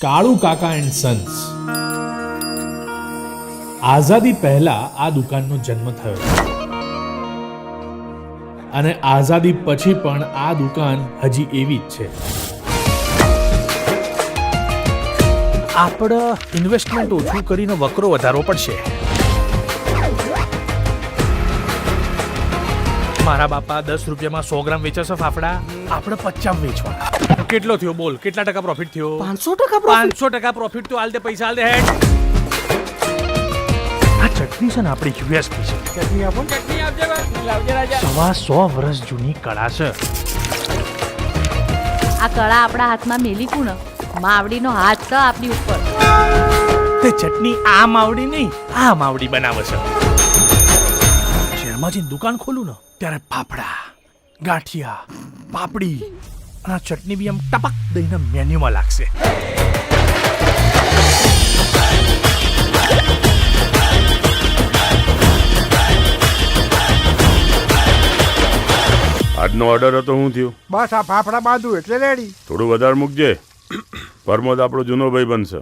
કાળુ કાકા and Sons. આઝાદી પહેલા આ દુકાનનો જન્મ થયો અને આઝાદી પછી પણ આ દુકાન હજી એવી જ છે. આપણે ઇન્વેસ્ટમેન્ટ ઓછું કરીને વકરો વધારવો પડશે. મારા બાપા 10 રૂપિયામાં 100 ગ્રામ વેચે છે ફાફડા, આપણે 50 વેચવાના. કેટલો થયો બોલ? કેટલા ટકા પ્રોફિટ થયો? 500% પ્રોફિટ. તો હાલ દે પૈસા, હાલ દે હેડ. આ ચટણી છે ને આપણી યુએસપી છે. ચટણી આપો. ચટણી આપજે રાજા. 100 વર્ષ જૂની કળા છે. આ કળા આપણા હાથમાં મેલી કુણ? માવડીનો હાથ છે આપણી ઉપર. તે ચટણી આ માવડી નહીં, આ માવડી બનાવે છે. શહેરમાં જઈને દુકાન ખોલું ને ત્યારે ફાફડા, ગાંઠિયા, પાપડી અને આ ચટણી બી આમ ટપક દઈને મેન્યુમાં લાગશે. આજનો ઓર્ડર હતો. શું થયું? બસ આ ફાફડા બાંધું એટલે રેડી. થોડું વધારે મૂકજે. પરમોદ આપણો જૂનો ભાઈ બનશે.